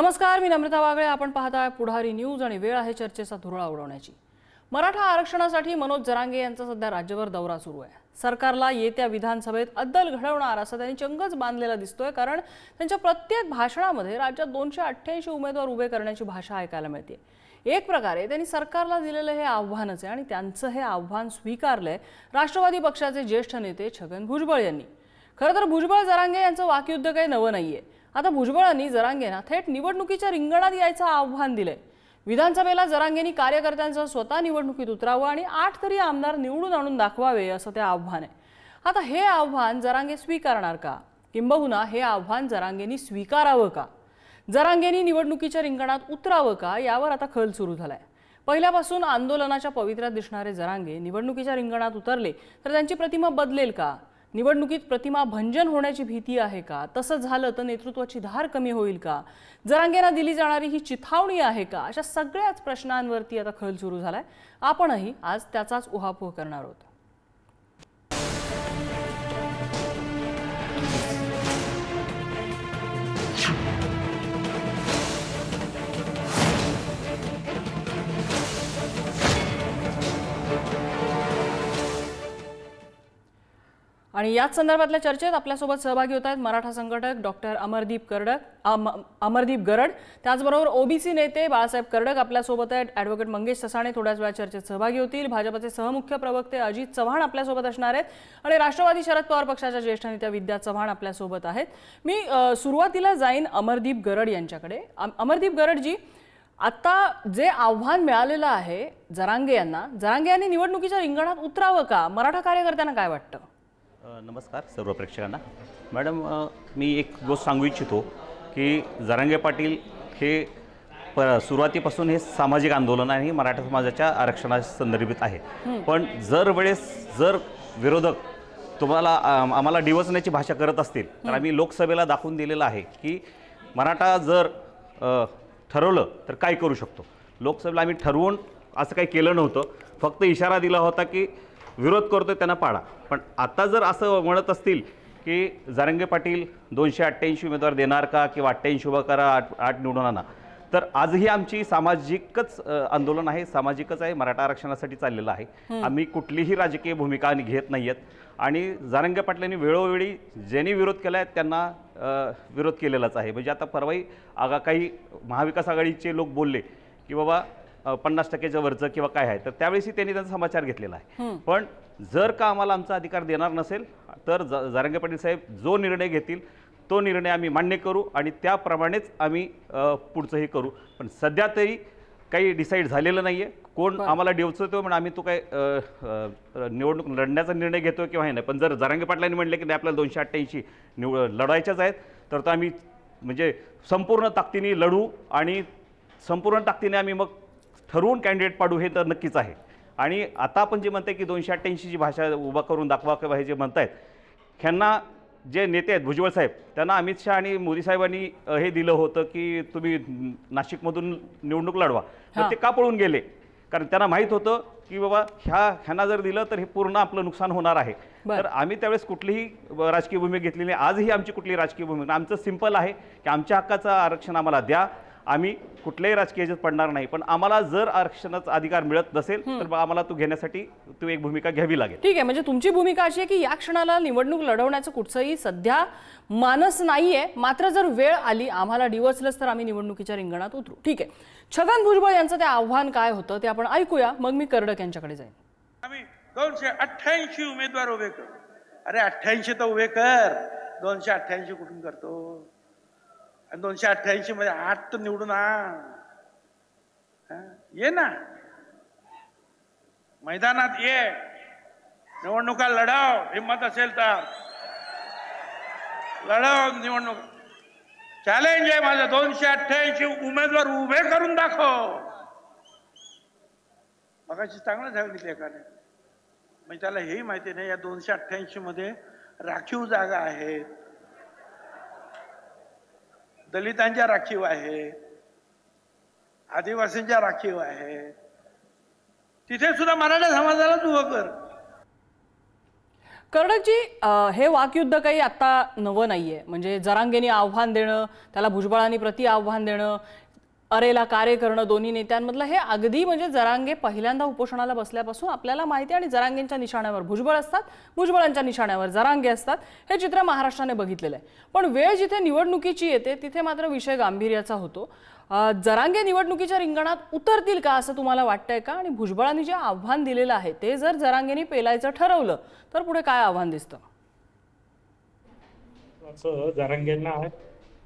नमस्कार, मी नम्रता वागळे. आपण पाहताय पुढारी न्यूज आणि वेळ आहे चर्चेचा धुरळा उडवण्याची. मराठा आरक्षणासाठी मनोज जरांगे यांचा सध्या राज्यभर दौरा सुरू आहे. सरकारला येत्या विधानसभेत अद्दल घडवणार असं त्यांनी चंगच बांधलेला दिसतोय, कारण त्यांच्या प्रत्येक भाषणामध्ये राज्यात 288 उमेदवार उभे करण्याची भाषा ऐकायला मिळते. एक प्रकारे त्यांनी सरकारला दिलेलं हे आव्हानच आहे आणि त्यांचं हे आव्हान स्वीकारलंय राष्ट्रवादी पक्षाचे ज्येष्ठ नेते छगन भुजबळ यांनी. खरं तर भुजबळ जरांगे यांचं वाकयुद्ध काही नवं नाहीये. आता भुजबळांनी जरांगेंना थेट निवडणुकीच्या रिंगणात यायचं आव्हान दिलंय. विधानसभेला जरांगेंनी कार्यकर्त्यांसह स्वतः निवडणुकीत उतरावं आणि 8 तरी आमदार निवडून आणून दाखवावे असं ते आव्हान आहे. आता हे आव्हान जरांगे स्वीकारणार का, किंबहुना हे आव्हान जरांगेंनी स्वीकारावं का, जरांगेंनी निवडणुकीच्या रिंगणात उतरावं का, यावर आता खल सुरू झालाय. पहिल्यापासून आंदोलनाच्या पवित्र्यात दिसणारे जरांगे निवडणुकीच्या रिंगणात उतरले तर त्यांची प्रतिमा बदलेल का, निवडणुकीत प्रतिमा भंजन होण्याची भीती आहे का, तसं झालं तर नेतृत्वाची धार कमी होईल का, जरांगेंना दिली जाणारी ही चिथावणी आहे का, अशा सगळ्याच प्रश्नांवरती आता खल सुरू झालाय. आपणही आज त्याचाच उहापोह करणार आहोत. आणि याच संदर्भातल्या चर्चेत आपल्यासोबत सहभागी होत आहेत मराठा संघटक डॉक्टर अमरदीप गरड, त्याचबरोबर ओबीसी नेते बाळासाहेब कर्डक आपल्यासोबत आहेत. ॲडव्होकेट मंगेश ससाणे थोड्याच वेळा चर्चेत सहभागी होतील. भाजपचे सहमुख्य प्रवक्ते अजित चव्हाण आपल्यासोबत असणार आहेत आणि राष्ट्रवादी शरद पवार पक्षाच्या ज्येष्ठ नेत्या विद्या चव्हाण आपल्यासोबत आहेत. मी सुरुवातीला जाईन अमरदीप गरड यांच्याकडे. अमरदीप गरडजी, आता जे आव्हान मिळालेलं आहे जरांगे यांनी निवडणुकीच्या रिंगणात उतरावं का, मराठा कार्यकर्त्यांना काय वाटतं? नमस्कार सर्व प्रेक्षकांना. मॅडम, मी एक गोष्ट सांगू इच्छितो की जरांगे पाटील हे सुरुवातीपासून हे सामाजिक आंदोलन आणि मराठा समाजाच्या आरक्षणाशी संदर्भित आहे. पण जर विरोधक तुम्हाला आम्हाला डिवचण्याची भाषा करत असतील तर आम्ही लोकसभेला दाखवून दिलेलं आहे की मराठा जर ठरवलं तर काय करू शकतो. लोकसभेला आम्ही ठरवून असं काही केलं नव्हतं, फक्त इशारा दिला होता की विरोध करतोय त्यांना पाडा. पण आता जर असं म्हणत असतील की जरांगे पाटील 288 उमेदवार देणार का किंवा 88 उभा करा, 8 निवडून आणा, तर आजही आमची सामाजिकच आंदोलन आहे, सामाजिकच आहे, मराठा आरक्षणासाठी चाललेलं आहे. आम्ही कुठलीही राजकीय भूमिका घेत नाही आहेत आणि जरांगे पाटलांनी वेळोवेळी ज्यांनी विरोध केला आहे त्यांना विरोध केलेलाच आहे. म्हणजे आता परवाही काही महाविकास आघाडीचे लोक बोलले की बाबा 50%च्या वरचं किंवा काय आहे, तर त्यावेळेसही त्यांनी त्यांचा समाचार घेतलेला आहे. पण जर का आम्हाला आमचा अधिकार देणार नसेल तर जरांगे पाटील साहेब जो निर्णय घेतील तो निर्णय आम्ही मान्य करू आणि त्याप्रमाणेच आम्ही पुढचंही करू. पण सध्या तरी काही डिसाईड झालेलं नाही आहे. कोण आम्हाला डिवचतो म्हणून आम्ही तो काय निवडणूक लढण्याचा निर्णय घेतो किंवा हे नाही. पण जर जरांगे पाटलांनी म्हटलं की नाही आपल्याला 288 लढायच्याच आहेत तर आम्ही म्हणजे संपूर्ण ताकदीने लढू आणि संपूर्ण ताकदीने आम्ही मग ठरवून कॅन्डिडेट पाडू, हे तर नक्कीच आहे. आणि आता आपण जे म्हणताय की 288 जी भाषा उभा करून दाखवा किंवा हे जे म्हणतायत, ह्यांना जे नेते आहेत भुजबळ साहेब, त्यांना अमित शहा आणि मोदी साहेबांनी हे दिलं होतं की तुम्ही नाशिकमधून निवडणूक लढवा, तर ते का पळून गेले? कारण त्यांना माहीत होतं की बाबा ह्यांना जर दिलं तर हे पूर्ण आपलं नुकसान होणार आहे. तर आम्ही त्यावेळेस कुठलीही राजकीय भूमिका घेतलेली नाही. आजही आमची कुठलीही राजकीय भूमिका, आमचं सिंपल आहे की आमच्या हक्काचं आरक्षण आम्हाला द्या. आम्ही कुठल्याही राजकीय याच्यात पडणार नाही. पण आम्हाला जर आरक्षणाचा अधिकार मिळत नसेल तर आम्हाला तो घेण्यासाठी एक भूमिका घ्यावी लागेल. ठीक आहे, म्हणजे तुमची भूमिका अशी आहे की या क्षणाला निवडणूक लढवण्याचं कुठचंही सध्या मानस नाहीये, मात्र जर वेळ आली आम्हाला डिवचलंच तर आम्ही निवडणुकीच्या रिंगणात उतरू. ठीक आहे, छगन भुजबळ यांचं ते आव्हान काय होतं ते आपण ऐकूया, मग मी कर्डक यांच्याकडे जाईन. आम्ही 288 उमेदवार उभे करू. अरे 88 तर उभे कर, 288 कुठून करतो? आणि 288 मध्ये 8 तर निवडून ये ना, मैदानात ये, निवडणुका लढाव, हिम्मत असेल तर लढाव निवडणूक. चॅलेंज आहे माझं, 288 उमेदवार उभे करून दाखव. मगाशी चांगलं सांगितलं एकाने, म्हणजे त्याला हेही माहिती नाही या 288 मध्ये राखीव जागा आहेत, दलितांच्या राखीव आहे, आदिवासींच्या राखीव आहे, तिथे सुद्धा मराठा समाजालाच उभं कर. कर्णकजी, हे वाकयुद्ध काही आता नवं नाहीये. म्हणजे जरांगेंनी आव्हान देणं, त्याला भुजबळांनी प्रति आव्हान देणं, अरेला कार्य करणं दोन्ही नेत्यांमधलं, हे अगदी म्हणजे जरांगे पहिल्यांदा उपोषणाला बसल्यापासून आपल्याला माहिती आहे. आणि जरांगेंच्या निशाण्यावर भुजबळ असतात, भुजबळांच्या निशाण्यावर जरांगे असतात, हे चित्र महाराष्ट्राने बघितलेलं आहे. पण वेळ जिथे निवडणुकीची येते तिथे मात्र विषय गांभीर्याचा होतो. जरांगे निवडणुकीच्या रिंगणात उतरतील का असं तुम्हाला वाटतंय का? आणि भुजबळांनी जे आव्हान दिलेलं आहे ते जर जरांगेंनी पेलायचं ठरवलं तर पुढे काय आव्हान दिसतं?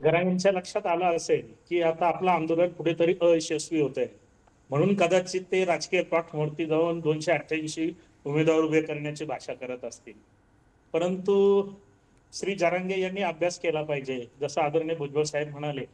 जरांगेंच्या लक्षात आलं असेल की आता आपलं आंदोलन कुठेतरी अयशस्वी होतंय, म्हणून कदाचित ते राजकीय प्लॅटफॉर्मवरती जाऊन 288 उमेदवार उभे करण्याची भाषा करत असतील. परंतु श्री जरांगे यांनी अभ्यास केला पाहिजे. जसं आदरणीय भुजबळ साहेब म्हणाले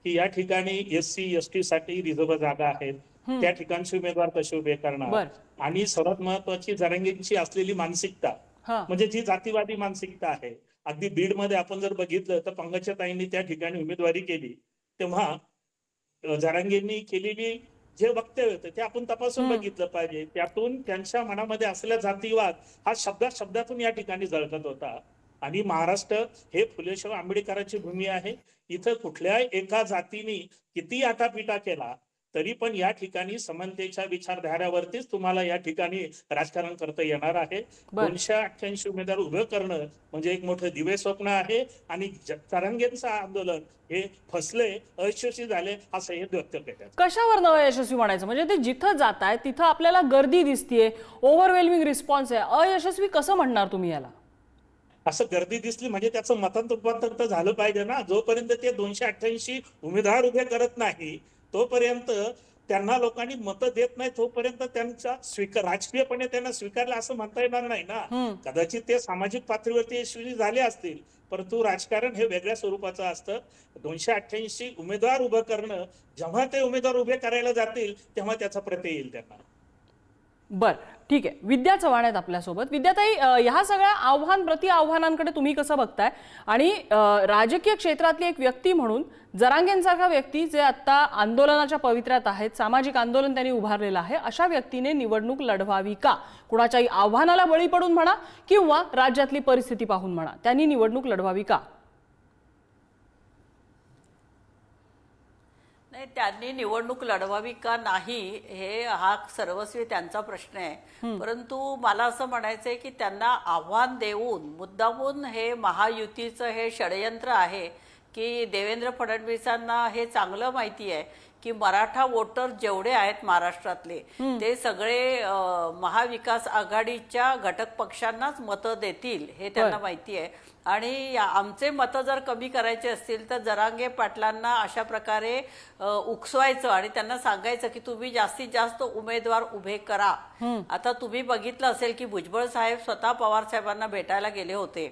की या ठिकाणी SC ST साठी रिझर्व्ह जागा आहेत, त्या ठिकाणचे उमेदवार कसे उभे करणार. आणि सर्वात महत्वाची जरांगेंची असलेली मानसिकता, म्हणजे जी जातीवादी मानसिकता आहे. अगदी बीडमध्ये आपण जर बघितलं तर पंकजाताईंनी त्या ठिकाणी उमेदवारी केली तेव्हा जरांगेंनी केलेली जे वक्तव्य होते ते आपण तपासून बघितलं पाहिजे. त्यातून त्यांच्या मनामध्ये असलेला जातीवाद हा शब्दातून या ठिकाणी झळकत होता. आणि महाराष्ट्र हे फुलेशाह आंबेडकरांची भूमी आहे. इथं कुठल्याही एका जातीने किती आटापिटा केला तरी पण या ठिकाणी समानतेच्या विचारधाऱ्यावरतीच तुम्हाला या ठिकाणी राजकारण करता येणार आहे. 288 उमेदवार उभं करणं म्हणजे एक मोठं दिवे स्वप्न आहे. आणि जरांगेंचं आंदोलन हे फसले, अयशस्वी झाले असं हे व्यक्त करतात. कशावर न अयशस्वी म्हणायचं? म्हणजे ते जिथं जात आहे तिथं आपल्याला गर्दी दिसतीये, ओव्हरवेल्मिंग रिस्पॉन्स आहे. अयशस्वी कसं म्हणणार तुम्ही याला? असं गर्दी दिसली म्हणजे त्याचं मतांत रूपांतर तर झालं पाहिजे ना. जोपर्यंत ते 288 उमेदवार उभे करत नाही तोपर्यंत त्यांना लोकांनी मतं देत नाही, तोपर्यंत त्यांचा राजकीयपणे त्यांना स्वीकारलं असं म्हणता येणार नाही ना. कदाचित ते सामाजिक पातळीवरती यशस्वी झाले असतील, परंतु राजकारण हे वेगळ्या स्वरूपाचं असतं. 288 उमेदवार उभं करणं, जेव्हा ते उमेदवार उभे करायला जातील तेव्हा त्याचा प्रत्यय येईल त्यांना. बर, ठीक आहे. विद्या चव्हाण आहेत आपल्यासोबत. विद्याताई, ह्या सगळ्या आव्हान प्रति आव्हानांकडे तुम्ही कसं बघताय? आणि राजकीय क्षेत्रातली एक व्यक्ती म्हणून जरांगेंसारखा व्यक्ती जे आता आंदोलनाच्या पवित्र्यात आहेत, सामाजिक आंदोलन त्यांनी उभारलेलं आहे, अशा व्यक्तीने निवडणूक लढवावी का? कुणाच्याही आव्हानाला बळी पडून म्हणा किंवा राज्यातली परिस्थिती पाहून म्हणा, त्यांनी निवडणूक लढवावी का? नाही, त्यांनी निवडणूक लढवावी का नाही हे हा सर्वस्वी त्यांचा प्रश्न आहे. परंतु मला असं म्हणायचंय की त्यांना आव्हान देऊन मुद्दामून हे महायुतीचं हे षडयंत्र आहे की देवेंद्र फडणवीसांना हे चांगलं माहिती आहे की मराठा वोटर जेवढे आहेत महाराष्ट्रातले ते सगळे महाविकास आघाडीच्या घटक पक्षांनाच मतं देतील हे त्यांना माहिती आहे. आणि आमचे मतं जर कमी करायचे असतील तर जरांगे पाटलांना अशा प्रकारे उकसवायचं आणि त्यांना सांगायचं की तुम्ही जास्तीत जास्त उमेदवार उभे करा. आता तुम्ही बघितलं असेल की भुजबळ साहेब स्वतः पवार साहेबांना भेटायला गेले होते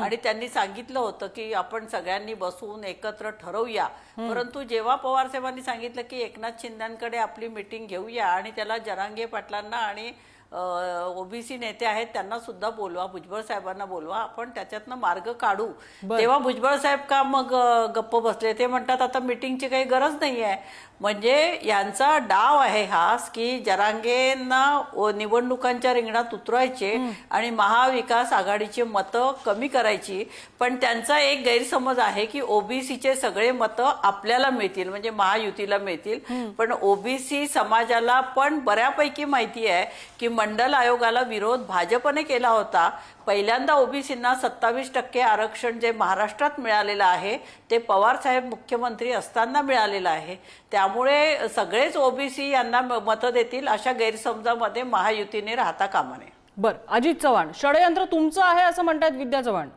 आणि त्यांनी सांगितलं होतं की आपण सगळ्यांनी बसून एकत्र ठरवूया. परंतु जेव्हा पवार साहेबांनी सांगितलं की एकनाथ शिंदेकडे आपली मीटिंग घेऊया आणि त्याला जरांगे पाटलांना आणि ओबीसी नेते आहेत त्यांना सुद्धा बोलवा, भुजबळ साहेबांना बोलवा, आपण त्याच्यातनं मार्ग काढू, तेव्हा भुजबळ साहेब का मग गप्प बसले? ते म्हणतात आता मीटिंगची काही गरज नाही आहे. म्हणजे यांचा डाव आहे हा की जरांगेंना निवडणुकांच्या रिंगणात उतरवायचे आणि महाविकास आघाडीची मतं कमी करायची. पण त्यांचा एक गैरसमज आहे की ओबीसीचे सगळे मतं आपल्याला मिळतील, म्हणजे महायुतीला मिळतील. पण ओबीसी समाजाला पण बऱ्यापैकी माहिती आहे की मंडल आयोगाला विरोध भाजपने केला होता. पहिल्यांदा ओबीसींना 27% आरक्षण जे महाराष्ट्रात मिळालेलं आहे ते पवार साहेब मुख्यमंत्री असताना मिळालेलं आहे. त्यामुळे सगळेच ओबीसी यांना मतं देतील अशा गैरसमजामध्ये महायुतीने राहता कामा नये. बर, अजित चव्हाण, षडयंत्र तुमचं आहे असं म्हणतात विद्या चव्हाण.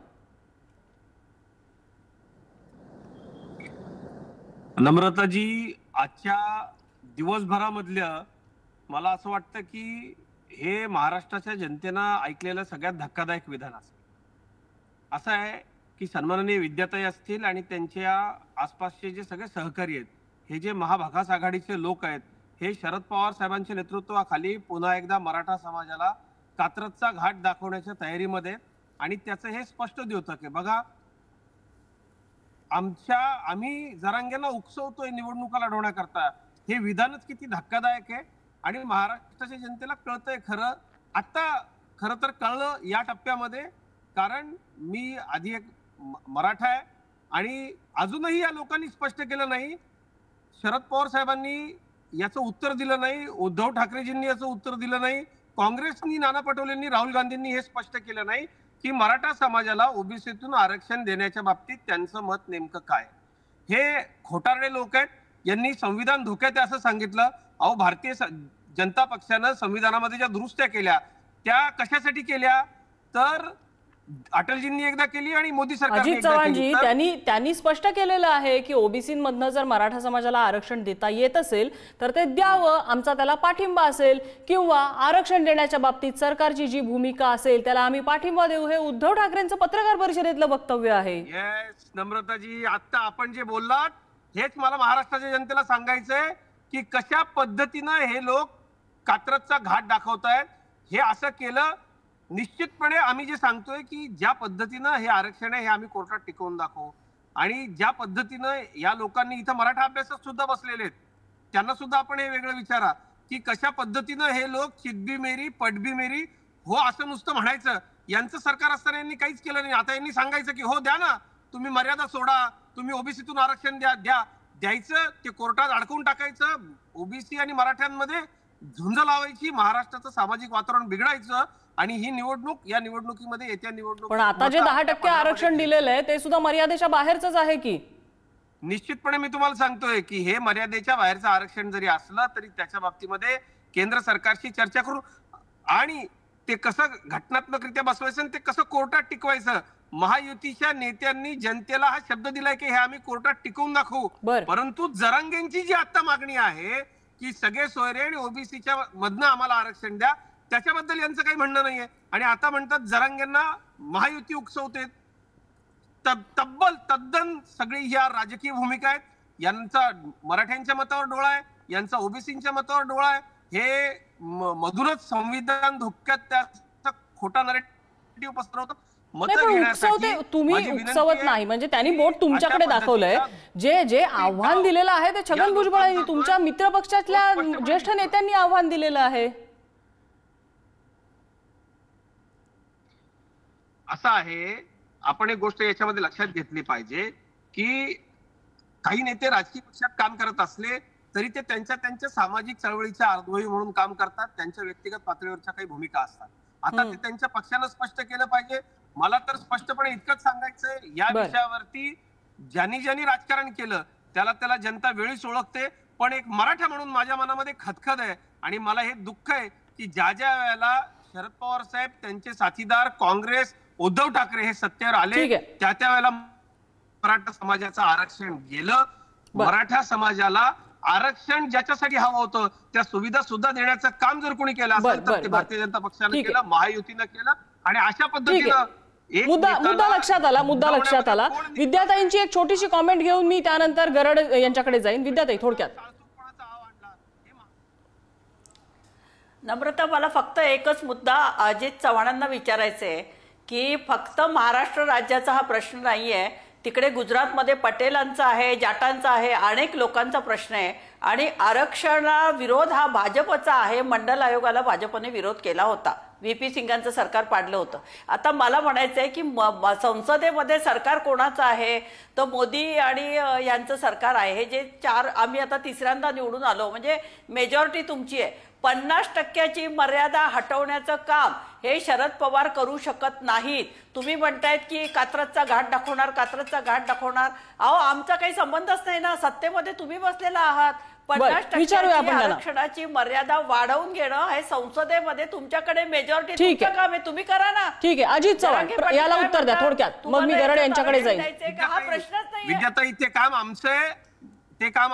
नम्रताजी, आजच्या दिवसभरामधल्या मला असं वाटतं की हे महाराष्ट्राच्या जनतेनं ऐकलेलं सगळ्यात धक्कादायक विधान असेल. असं आहे की सन्माननीय विद्याताई असतील आणि त्यांच्या आसपासचे जे सगळे सहकारी आहेत, हे जे महाविकास आघाडीचे लोक आहेत, हे शरद पवार साहेबांच्या नेतृत्वाखाली पुन्हा एकदा मराठा समाजाला कात्रजचा घाट दाखवण्याच्या तयारीमध्ये. आणि त्याचं हे स्पष्ट होतं की बघा, आम्ही जरांगेंना उकसवतोय निवडणुका लढवण्याकरता, हे विधानच किती धक्कादायक आहे. आणि महाराष्ट्राच्या जनतेला कळतंय खरं. आता खरं तर कळलं या टप्प्यामध्ये कारण मी आधी एक मराठा आहे आणि अजूनही या लोकांनी स्पष्ट केलं नाही, शरद पवार साहेबांनी याचं उत्तर दिलं नाही, उद्धव ठाकरेजींनी याचं उत्तर दिलं नाही, काँग्रेसनी, नाना पटोलेंनी, राहुल गांधींनी हे स्पष्ट केलं नाही की मराठा समाजाला ओबीसीतून आरक्षण देण्याच्या बाबतीत त्यांचं मत नेमकं काय. हे खोटारडे लोक आहेत. यांनी संविधान धोक्यात आहे असं सांगितलं. अहो, भारतीय जनता पक्षानं संविधानामध्ये ज्या दुरुस्त्या केल्या त्या कशासाठी केल्या, तर अटलजींनी एकदा केली आणि मोदी सरकारने अजित चव्हाणजी त्यांनी स्पष्ट केलेलं आहे की ओबीसीमधनं जर मराठा समाजाला आरक्षण देता येत असेल तर ते द्यावं, आमचा त्याला पाठिंबा असेल, किंवा आरक्षण देण्याच्या बाबतीत सरकारची जी भूमिका असेल त्याला आम्ही पाठिंबा देऊ. हे उद्धव ठाकरेंचं पत्रकार परिषदेतलं वक्तव्य आहे. येस नम्रताजी, आता आपण जे बोललात हेच मला महाराष्ट्राच्या जनतेला सांगायचंय की कशा पद्धतीनं हे लोक कात्रजचा घाट दाखवतायत. हे असं केलं निश्चितपणे आम्ही जे सांगतोय की ज्या पद्धतीनं हे आरक्षण आहे हे आम्ही कोर्टात टिकवून दाखवू, आणि ज्या पद्धतीनं या लोकांनी इथं मराठा अभ्यासात सुद्धा बसलेले आहेत त्यांना सुद्धा आपण हे वेगळं विचारा की कशा पद्धतीनं हे लोक चितबी मेरी पटबी मेरी हो असं नुसतं म्हणायचं. यांचं सरकार असताना यांनी काहीच केलं नाही. आता यांनी सांगायचं की हो द्या ना, तुम्ही मर्यादा सोडा, तुम्ही ओबीसीतून आरक्षण द्यायचं, ते कोर्टात अडकवून टाकायचं, ओबीसी आणि मराठ्यांमध्ये झुंज लावायची, महाराष्ट्राचं सामाजिक वातावरण बिघडायचं, आणि ही निवडणूक, या निवडणुकीमध्ये येत्या निवडणूक पण आता जे 10% आरक्षण दिलेलं आहे ते सुद्धा मर्यादेच्या बाहेरच आहे की. निश्चितपणे मी तुम्हाला सांगतोय की हे मर्यादेच्या बाहेरचं आरक्षण जरी असलं तरी त्याच्या बाबतीमध्ये केंद्र सरकारशी चर्चा करू आणि ते कसं घटनात्मकरित्या बसवायचं आणि ते कसं कोर्टात टिकवायचं. महायुतीच्या नेत्यांनी जनतेला हा शब्द दिलाय की हे आम्ही कोर्टात टिकवून दाखवू. परंतु जरांगेंची जी आता मागणी आहे की सगळे सोयरे आणि ओबीसीच्या मधनं आम्हाला आरक्षण द्या, त्याच्याबद्दल यांचं काही म्हणणं नाहीये. आणि आता म्हणतात जरांगेंना महायुती उकसवते. तद्दन सगळी ह्या राजकीय भूमिका आहेत. यांचा मराठ्यांच्या मतावर डोळा आहे, यांचा ओबीसीच्या मतावर डोळा आहे. हे मधूनच संविधान धोक्यात त्याचा खोटा नरेटिव्ह पसरवतात. तुम्ही उकसवत नाही म्हणजे त्यांनी बोट तुमच्याकडे दाखवलंय. जे आव्हान दिलेलं आहे ते छगन भुजबळ यांनी, तुमच्या मित्र पक्षातल्या ज्येष्ठ नेत्यांनी आव्हान दिलेलं आहे. असं आहे, आपण एक गोष्ट याच्यामध्ये लक्षात घेतली पाहिजे की काही नेते राजकीय पक्षात काम करत असले तरी ते त्यांच्या सामाजिक चळवळीच्या अर्धवयी म्हणून काम करतात. त्यांच्या व्यक्तिगत पातळीवरच्या काही भूमिका असतात. आता ते त्यांच्या पक्षानं स्पष्ट केलं पाहिजे. मला तर स्पष्टपणे इतकंच सांगायचंय, या विषयावरती ज्यांनी राजकारण केलं त्याला जनता वेळीच ओळखते. पण एक मराठा म्हणून माझ्या मनामध्ये खदखद आहे आणि मला हे दुःख आहे की ज्या वेळेला शरद पवार साहेब, त्यांचे साथीदार काँग्रेस, उद्धव ठाकरे हे सत्तेवर आले त्या वेळेला मराठा समाजाचं आरक्षण गेलं. मराठा समाजाला आरक्षण ज्याच्यासाठी हवं होतं त्या सुविधा सुद्धा देण्याचं काम जर कोणी केलं असेल तर ते भारतीय जनता पक्षानं केलं, महायुतीनं केलं. आणि अशा पद्धतीनं मुद्दा लक्षात आला. विद्याताईंची एक छोटीशी कॉमेंट घेऊन मी त्यानंतर गरड यांच्याकडे जाईन. विद्याताई थोडक्यात. नम्रता, मला फक्त एकच मुद्दा अजित चव्हाणांना विचारायचा आहे की फक्त महाराष्ट्र राज्याचा हा प्रश्न नाहीये, तिकडे गुजरातमध्ये पटेलांचा आहे, जाटांचा आहे, अनेक लोकांचा प्रश्न आहे. आणि आरक्षणाविरोध हा भाजपचा आहे. मंडल आयोगाला भाजपने विरोध केला होता, व्हीपी सिंगांचं सरकार पाडलं होतं. आता मला म्हणायचं आहे की संसदेमध्ये सरकार कोणाचं आहे, तर मोदी आणि यांचं सरकार आहे. हे जे आम्ही आता तिसऱ्यांदा निवडून आलो म्हणजे मेजॉरिटी तुमची आहे. 50% मर्यादा हटवण्याचं काम हे शरद पवार करू शकत नाहीत. तुम्ही म्हणतायत की कात्रजचा घाट दाखवणार. अहो, आमचा काही संबंधच नाही ना, सत्तेमध्ये तुम्ही बसलेला आहात. 50% आरक्षणाची मर्यादा वाढवून घेणं हे संसदेमध्ये तुमच्याकडे मेजॉरिटी तुमचं काम आहे, तुम्ही करा ना. ठीक आहे, अजित चव्हाण याला उत्तर द्या थोडक्यात, मग मी गरड यांच्याकडे जाईन. हा प्रश्नच नाही. विद्याताई, ते काम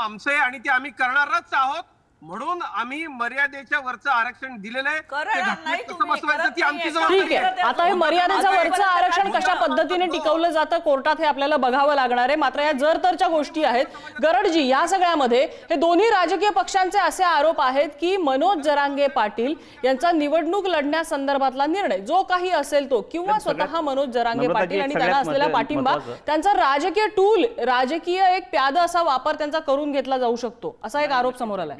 आमचं आहे आणि ते आम्ही करणारच आहोत. म्हणून आम्ही मर्यादेच्या वरचं आरक्षण दिलेलं आहे. ठीक आहे, आता हे मर्यादेच्या वरचं आरक्षण कशा पद्धतीने टिकवलं जातं कोर्टात हे आपल्याला बघावं लागणार आहे. मात्र या जर तरच्या गोष्टी आहेत. गरडजी, या सगळ्यामध्ये हे दोन्ही राजकीय पक्षांचे असे आरोप आहेत की मनोज जरांगे पाटील यांचा निवडणूक लढण्यासंदर्भातला निर्णय जो काही असेल तो, किंवा स्वतः मनोज जरांगे पाटील आणि त्यांना असलेला पाठिंबा, त्यांचा राजकीय टूल, राजकीय एक प्यादा असा वापर त्यांचा करून घेतला जाऊ शकतो, असा एक आरोप समोर आला.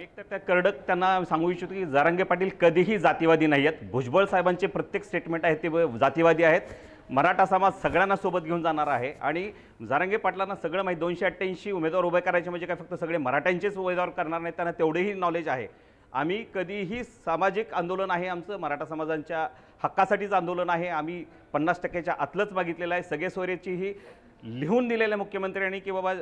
कडक त्यांना सांगू इच्छितो की जरांगे पाटील कधीही जातीवादी नाही आहेत. भुजबळ साहेबांचे प्रत्येक स्टेटमेंट आहेत ते जातीवादी आहेत. मराठा समाज सगळ्यांना सोबत घेऊन जाणार आहे आणि जरांगे पाटलांना सगळं माहिती 288 उमेदवार उभे करायचे म्हणजे काय फक्त सगळे मराठ्यांचेच उमेदवार करणार नाही, त्यांना तेवढेही नॉलेज आहे. आम्ही कधीही सामाजिक आंदोलन आहे आमचं, मराठा समाजांच्या हक्कासाठीच आंदोलन आहे. आम्ही 50%च्या आतलंच मागितलेलं आहे. सगळे सोयरेचीही लिहून दिलेलं मुख्यमंत्र्यांनी की बाबा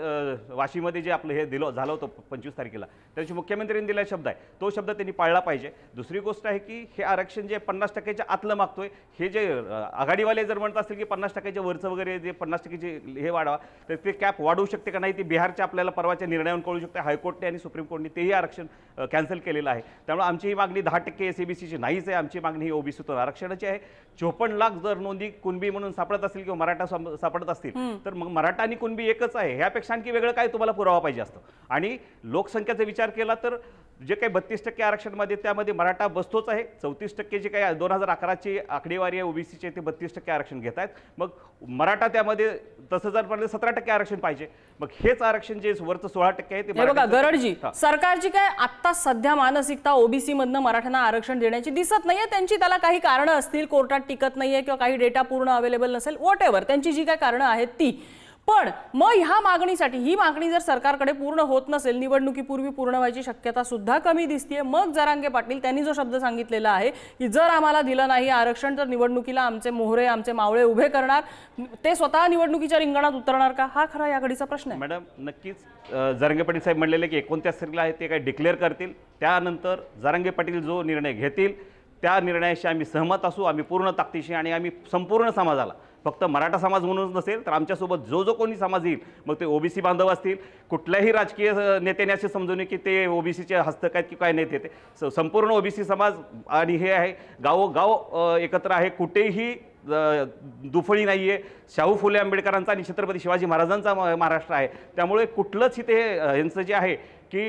वाशीमध्ये जे आपलं हे दिलं झालं होतं 25 तारखेला, त्याची मुख्यमंत्र्यांनी दिलेला शब्द आहे, तो शब्द त्यांनी पाळला पाहिजे. दुसरी गोष्ट आहे की हे आरक्षण जे 50%च्या आतलं मागतोय, हे जे आघाडीवाले जर म्हणत असतील की 50%च्या वरचं वगैरे जे 50%चे हे वाढवा, तर ते कॅप वाढवू शकते का नाही ते बिहारच्या आपल्याला परवाच्या निर्णयावरून कळू शकते. हायकोर्टने आणि सुप्रीम कोर्टने तेही आरक्षण कॅन्सल केलेलं आहे. त्यामुळे आमची ही मागणी 10% SABCची नाहीच आहे. आमची मागणी ही OBCतून आरक्षणाची आहे. 54 लाख जर नोंदी कुणबी म्हणून सापडत असतील किंवा मराठा सापडत असतील तर मग मराठा आणि कुणबी एकच आहे. ह्यापेक्षा आणखी वेगळं काय तुम्हाला पुरावा पाहिजे असतं. आणि लोकसंख्येचा विचार केला तर जे काही 32% आरक्षणमध्ये त्यामध्ये मराठा बसतोच आहे. 34% जे काही 2011ची आकडेवारी आहे OBCचे ते 32% आरक्षण घेत आहेत. मग मराठा त्यामध्ये तसं जर म्हणलं 17% आरक्षण पाहिजे. मग हेच आरक्षण जे वरचं 16% आहे ते बघा गरडजी, सरकारची काय आता सध्या मानसिकता OBC मधनं मराठ्यांना आरक्षण देण्याची दिसत नाहीये. त्यांची त्याला काही कारणं असतील, कोर्टात टिकत नाहीये किंवा काही डेटा पूर्ण अवेलेबल नसेल, व्हॉट एव्हर त्यांची जी काय कारणं आहेत ती. पण मग ह्या मागणीसाठी ही मागणी जर सरकारकडे पूर्ण होत नसेल, निवडणुकीपूर्वी पूर्ण व्हायची शक्यता सुद्धा कमी दिसतेय. मग जरांगे पाटील त्यांनी जो शब्द सांगितलेला आहे की जर आम्हाला दिलं नाही आरक्षण तर निवडणुकीला आमचे मोहरे आमचे मावळे उभे करणार, ते स्वतः निवडणुकीच्या रिंगणात उतरणार का, हा खरा या घडीचा प्रश्न आहे. मॅडम नक्कीच जरांगे पाटील साहेब म्हणलेले की 29 तारखेला आहे ते काय डिक्लेअर करतील. त्यानंतर जरांगे पाटील जो निर्णय घेतील त्या निर्णयाशी आम्ही सहमत असू. आम्ही पूर्ण ताकदीशी आणि आम्ही संपूर्ण समाजाला, फक्त मराठा समाज म्हणूनच नसेल तर आमच्यासोबत जो जो कोणी समाज येईल, मग ते OBC बांधव असतील, कुठल्याही राजकीय नेत्याने असे समजून की ते OBCचे हस्तक आहेत की काय नेते, ते संपूर्ण OBC समाज आणि हे आहे गावोगाव एकत्र आहे. कुठेही दुफळी नाही आहे. शाहू फुले आंबेडकरांचा आणि छत्रपती शिवाजी महाराजांचा महाराष्ट्र आहे. त्यामुळे कुठलंच इथे यांचं जे आहे की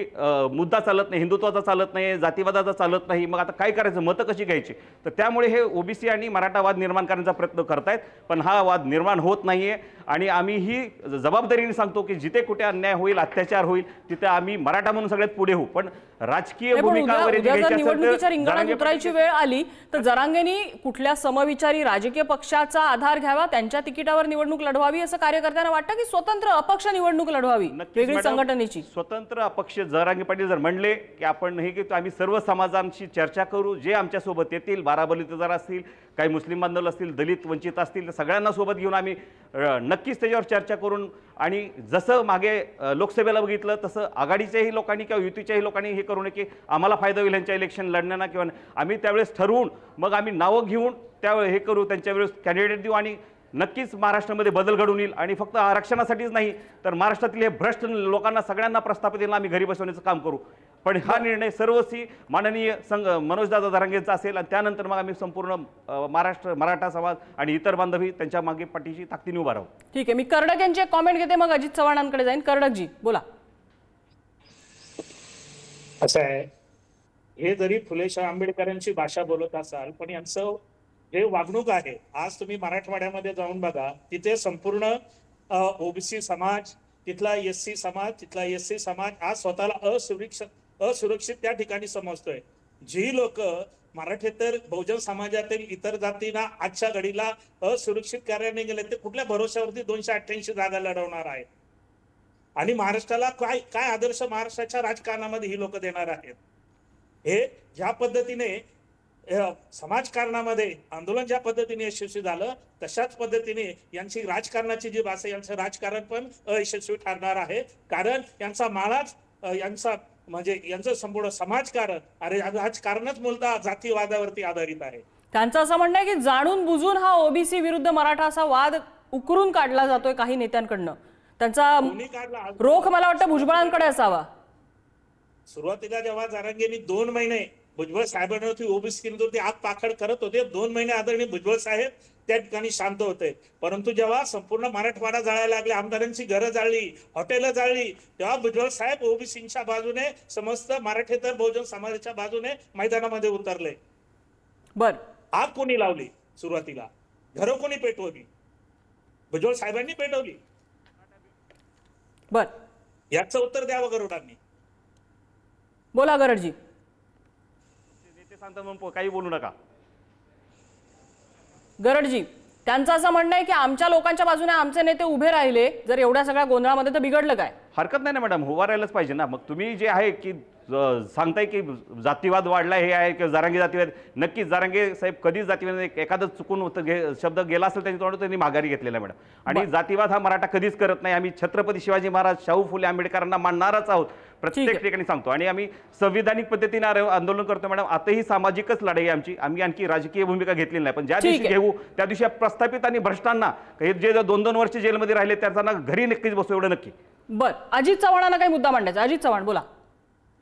मुद्दा चालत नाही, हिंदुत्वाचा चालत नाही, जातीवादाचा चालत नाही. मग आता काय करायचं, मतं कशी घ्यायची. तर त्यामुळे हे OBC आणि मराठा वाद निर्माण करण्याचा प्रयत्न करतायत, पण हा वाद निर्माण होत नाहीये. आणि आम्ही ही जबाबदारीने सांगतो की जिथे कुठे अन्याय होईल, अत्याचार होईल, तिथे आम्ही मराठा म्हणून सगळ्यात पुढे होऊ. पण राजकीय भूमिकावर निवडणुकीच्या रिंगणात उतरायची वेळ आली तर जरांगेंनी कुठल्या समविचारी राजकीय पक्षाचा आधार घ्यावा, त्यांच्या तिकिटावर निवडणूक लढवावी असं कार्यकर्त्यांना वाटतं की स्वतंत्र अपक्ष निवडणूक लढवावी वेगळी संघटनेची. स्वतंत्र अपक्ष जरांगे पाटील जर म्हणले की आपण हे की आम्ही सर्व समाजांशी चर्चा करू, जे आमच्यासोबत येतील, बाराबलुतेदार असतील, काही मुस्लिम बांधव असतील, दलित वंचित असतील, सगळ्यांना सोबत घेऊन आम्ही नक्कीच त्याच्यावर चर्चा करून, आणि जसं मागे लोकसभेला बघितलं तसं आघाडीच्याही लोकांनी किंवा युतीच्याही लोकांनी हे करू नये की आम्हाला फायदा होईल यांच्या इलेक्शन लढण्याना, किंवा आम्ही त्यावेळेस ठरवून मग आम्ही नावं घेऊन त्यावेळेस हे करू, त्यांच्या वेळेस कॅन्डिडेट देऊ आणि नक्कीच महाराष्ट्रामध्ये बदल घडून येईल. आणि फक्त आरक्षणासाठीच नाही तर महाराष्ट्रातील हे भ्रष्ट लोकांना सगळ्यांना प्रस्थापित आम्ही घरी बसवण्याचं काम करू. पण हा निर्णय सर्वस्वी माननीय मनोजदादा जरांगेंचा असेल आणि त्यानंतर मग आम्ही संपूर्ण महाराष्ट्र मराठा समाज आणि इतर बांधवी त्यांच्या मागे पाठीशी ताकदीने उभा राहू. ठीक आहे, मी कर्डक यांची कॉमेंट घेते मग अजित चव्हाणांकडे जाईन. कर्डकजी बोला. असं आहे, हे जरी फुले शाह आंबेडकरांची भाषा बोलत असाल पण यांचं जे वागणूक आहे, आज तुम्ही मराठवाड्यामध्ये जाऊन बघा, तिथे संपूर्ण OBC समाज, तिथला SC समाज, तिथला SC समाज आज स्वतःला असुरक्षित त्या ठिकाणी समजतोय. जी लोक मराठेतर बहुजन समाजातील इतर जातींना आजच्या घडीला असुरक्षित कार्याने गेले, ते कुठल्या भरोश्यावरती 288 जागा लढवणार आहेत. आणि महाराष्ट्राला काय काय आदर्श महाराष्ट्राच्या राजकारणामध्ये ही लोक देणार आहेत. हे ज्या पद्धतीने समाजकारणामध्ये आंदोलन ज्या पद्धतीने यशस्वी झालं, तशाच पद्धतीने यांची राजकारणाची जी भाषा, यांचं राजकारण पण अयशस्वी ठरणार आहे. कारण यांचा माळाच यांचा म्हणजे यांचं संपूर्ण समाजकारण अरे राजकारणच मूलतः जातीवादावरती आधारित आहे. त्यांचं असं म्हणणं आहे की जाणून बुजून हा OBC विरुद्ध मराठा असा वाद उकरून काढला जातोय काही नेत्यांकडनं. त्यांचा रोख मला वाटतं भुजबळांकडे असावा. सुरुवातीला जेव्हा जरांगेंनी 2 महिने भुजबळ साहेबांवरती OBC आग पाखड करत होते, 2 महिने आदरणीय भुजबळ साहेब त्या ठिकाणी शांत होते. परंतु जेव्हा संपूर्ण मराठवाडा जाळायला लागले, आमदारांची घरं जाळली, हॉटेलं जाळली, तेव्हा भुजबळ साहेब OBCच्या बाजूने, समस्त मराठेतर बहुजन समाजाच्या बाजूने मैदानामध्ये उतरले. बर, आग कोणी लावली? सुरुवातीला घरं कोणी पेटवली? भुजबळ साहेबांनी पेटवली. बर, याचं उत्तर द्यावं गरुडांनी. बोला गरडजी. सांगता म्हणून काही बोलू नका. गरडजी, त्यांचं असं म्हणणं आहे की आमच्या लोकांच्या बाजूने आमचे नेते उभे राहिले, जर एवढ्या सगळ्या गोंधळामध्ये तर बिघडलं काय? हरकत नाही ना मॅडम, उभा राहिलंच पाहिजे ना. मग तुम्ही जे आहे की सांगताय की जातीवाद वाढला हे आहे की जरांगे जातीवाद, नक्कीच जरांगे साहेब कधीच जातीवाद एखादं चुकून शब्द गेला असेल त्यांनी तोंडून त्यांनी माघारी घेतलेला मॅडम. आणि जातीवाद हा मराठा कधीच करत नाही. आम्ही छत्रपती शिवाजी महाराज, शाहू फुले आंबेडकरांना मानणारच आहोत प्रत्येक ठिकाणी सांगतो. आणि आम्ही संविधानिक पद्धतीने आंदोलन करतो मॅडम. आताही सामाजिकच लढाई आमची, आम्ही आणखी राजकीय भूमिका घेतलेली नाही. पण ज्या दिवशी घेऊ त्या दिवशी प्रस्थापित आणि भ्रष्टांना जे 2-2 वर्ष जेलमध्ये राहिले त्यांना घरी नक्कीच बसू, एवढं नक्की. बर, अजित चव्हाणांना काही मुद्दा मांडायचा. अजित चव्हाण बोला.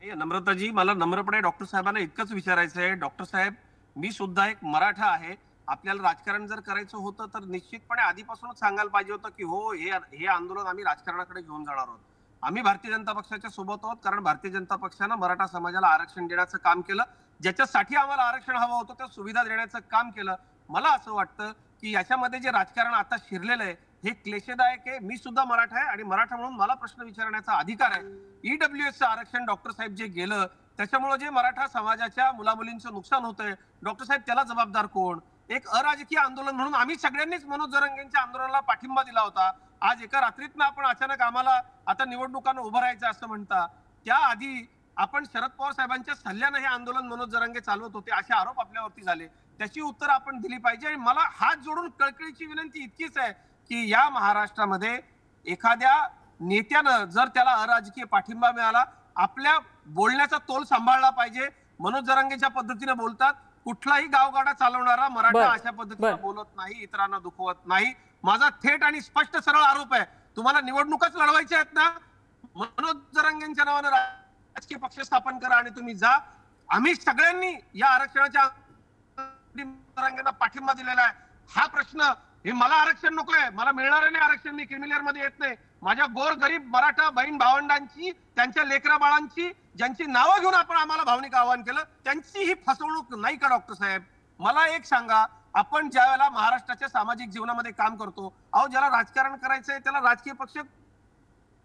नम्रताजी, मला नम्रपणे डॉक्टर साहेबांना इतकंच विचारायचं आहे. डॉक्टर साहेब, मी सुद्धा एक मराठा आहे. आपल्याला राजकारण जर करायचं होतं तर निश्चितपणे आधीपासूनच सांगायला पाहिजे होतं की हो, हे आंदोलन आम्ही राजकारणाकडे घेऊन जाणार आहोत. आम्ही भारतीय जनता पक्षाच्या सोबत आहोत, कारण भारतीय जनता पक्षानं मराठा समाजाला आरक्षण देण्याचं काम केलं. ज्याच्यासाठी आम्हाला आरक्षण हवं होतं त्या सुविधा देण्याचं काम केलं. मला असं वाटतं की याच्यामध्ये जे राजकारण आता शिरलेलं आहे हे क्लेशदायक आहे. मी सुद्धा मराठा आहे आणि मराठा म्हणून मला प्रश्न विचारण्याचा अधिकार आहे. ईडब्ल्यूएसचं आरक्षण डॉक्टर साहेब जे गेलं त्याच्यामुळे जे मराठा समाजाच्या मुलामुलींचं नुकसान होतंय, डॉक्टर साहेब त्याला जबाबदार कोण? एक अराजकीय आंदोलन म्हणून आम्ही सगळ्यांनीच मनोज जरांगेंच्या आंदोलनाला पाठिंबा दिला होता. आज एका रात्रीतनं आपण अचानक आम्हाला आता निवडणुकांना उभं राहायचं असं म्हणता. त्याआधी आपण शरद पवार साहेबांच्या सल्ल्यानं हे आंदोलन मनोज जरांगे चालवत होते असे आरोप आपल्यावरती झाले. त्याची उत्तर आपण दिली पाहिजे. आणि मला हात जोडून कळकळीची विनंती इतकीच आहे की या महाराष्ट्रामध्ये एखाद्या नेत्यानं जर त्याला अराजकीय पाठिंबा मिळाला, आपल्या बोलण्याचा तोल सांभाळला पाहिजे. मनोज जरांगेच्या पद्धतीने बोलतात. कुठलाही गावगाडा चालवणारा मराठा अशा पद्धतीने बोलत नाही, इतरांना दुखवत नाही. माझा थेट आणि स्पष्ट सरळ आरोप आहे, तुम्हाला निवडणुकाच लढवायच्या आहेत ना, मनोज जरांगेंच्या नावानं राजकीय पक्ष स्थापन करा आणि तुम्ही जा. आम्ही सगळ्यांनी या आरक्षणाच्या जरांगेंना पाठिंबा दिलेला आहे. हा प्रश्न, हे मला आरक्षण नकोय, मला मिळणार नाही आरक्षण, मी क्रिमिनल मध्ये येत नाही. माझ्या गोर गरीब मराठा बहीण भावंडांची, त्यांच्या लेकरा बाळांची, ज्यांची नावं घेऊन आपण आम्हाला भावनिक आवाहन केलं, त्यांची ही फसवणूक नाही का डॉक्टर साहेब? मला एक सांगा, आपण ज्या वेळेला महाराष्ट्राच्या सामाजिक जीवनामध्ये काम करतो, अहो ज्याला राजकारण करायचंय त्याला राजकीय पक्ष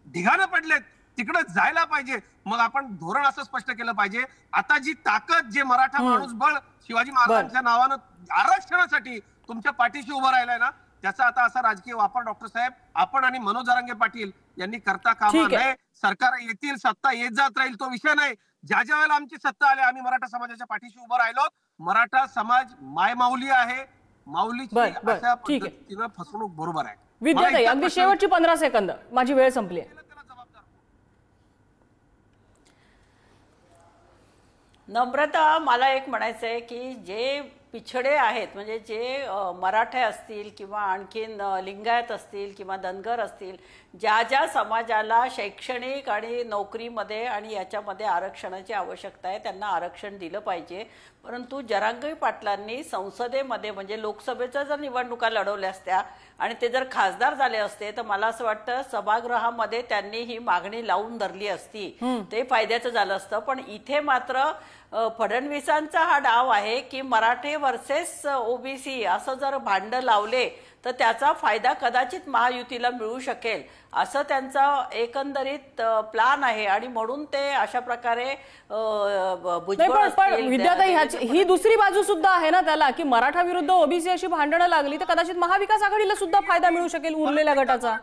ढिगाणं पडलेत, तिकडे जायला पाहिजे. मग आपण धोरण असं स्पष्ट केलं पाहिजे, आता जी ताकद, जे मराठा माणूस बळ शिवाजी महाराजांच्या नावानं आरक्षणासाठी तुमच्या पाठीशी उभं राहिलाय ना, त्याचा आता असा राजकीय वापर डॉक्टर साहेब आपण आणि मनोज जरांगे पाटील यांनी करता कामा नये. सरकार येतील, सत्ता येत जात राहील, तो विषय नाही. ज्या ज्या वेळेला आमची सत्ता आली आम्ही मराठा समाजाच्या पाठीशी उभं राहिलो. मराठा समाज मायमाऊली आहे, माऊलीची अशा पद्धतीनं फसवणूक बरोबर आहे. विद्याताई, अगदी शेवटची 15 सेकंद, माझी वेळ संपली आहे. नम्रता, मला एक म्हणायचं आहे की जे पिछडे आहेत, म्हणजे जे मराठे असतील किंवा आणखीन लिंगायत असतील किंवा धनगर असतील, ज्या ज्या समाजाला शैक्षणिक आणि नोकरीमध्ये आणि याच्यामध्ये आरक्षणाची आवश्यकता आहे त्यांना आरक्षण दिलं पाहिजे. परंतु जरांगे पाटलांनी संसदेमध्ये, म्हणजे लोकसभेच्या जर निवडणुका लढवल्या असत्या आणि ते जर खासदार झाले असते तर मला असं वाटतं सभागृहामध्ये त्यांनी ही मागणी लावून धरली असती, ते फायद्याचं झालं असतं. पण इथे मात्र फडणवीसांचा हा डाव आहे की मराठे वर्सेस ओबीसी असं जर भांड लावले तर त्याचा फायदा कदाचित महायुतीला मिळू शकेल, असं त्यांचा एकंदरीत प्लान आहे. आणि म्हणून ते अशा प्रकारे विद्याताई, ही दुसरी बाजू सुद्धा आहे ना त्याला, की मराठा विरुद्ध ओबीसी अशी भांडणं लागली तर कदाचित महाविकास आघाडीला सुद्धा फायदा मिळू शकेल उरलेल्या गटाचा.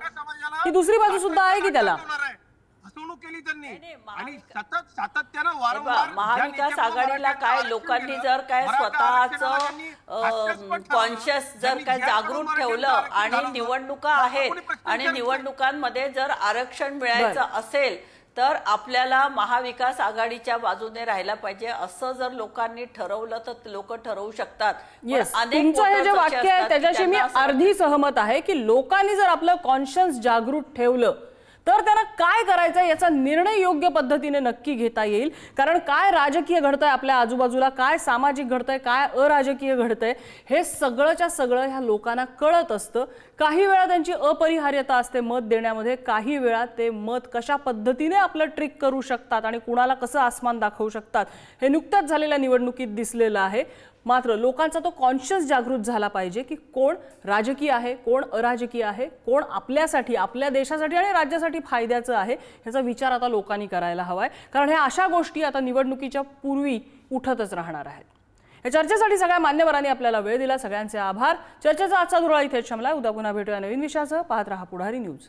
ही दुसरी बाजू सुद्धा आहे की त्याला फसवणूक केली त्यांनी. आणि सातत्यानं वारंवार महाविकास आघाडीला काय लोकांनी जर काय स्वतःच कॉन्शियस जर काय जागृत ठेवलं आणि निवडणुका आहेत आणि निवडणुकांमध्ये जर आरक्षण मिळायचं असेल तर आपल्याला महाविकास आघाडीच्या बाजूने राहायला पाहिजे असं जर लोकांनी ठरवलं तर लोक ठरवू शकतात. तुमचं हे जे वाक्य आहे त्याच्याशी मी अर्धी सहमत आहे की लोकांनी जर आपलं कॉन्शियस जागृत ठेवलं तर त्यांना काय करायचं याचा निर्णय योग्य पद्धतीने नक्की घेता येईल. कारण काय राजकीय घडतंय आपल्या आजूबाजूला, काय सामाजिक घडतंय, काय अराजकीय घडतंय, हे सगळंच्या सगळं ह्या लोकांना कळत असतं. काही वेळा त्यांची अपरिहार्यता असते मत देण्यामध्ये, काही वेळा ते मत कशा पद्धतीने आपलं ट्रिक करू शकतात आणि कुणाला कसं आसमान दाखवू शकतात हे नुकत्याच झालेल्या निवडणुकीत दिसलेलं आहे. मात्र लोकांचा तो कॉन्शियस जागृत झाला पाहिजे की कोण राजकीय आहे, कोण अराजकीय आहे, कोण आपल्यासाठी, आपल्या देशासाठी आणि राज्यासाठी फायद्याचं आहे, ह्याचा विचार आता लोकांनी करायला हवाय. कारण ह्या अशा गोष्टी आता निवडणुकीच्या पूर्वी उठतच राहणार आहेत. या चर्चेसाठी सगळ्या मान्यवरांनी आपल्याला वेळ दिला, सगळ्यांचे आभार. चर्चेचा आजचा धुरळा इथेच संपला. उद्या पुन्हा भेटूया नवीन विषयासह. पाहत रहा पुढारी न्यूज.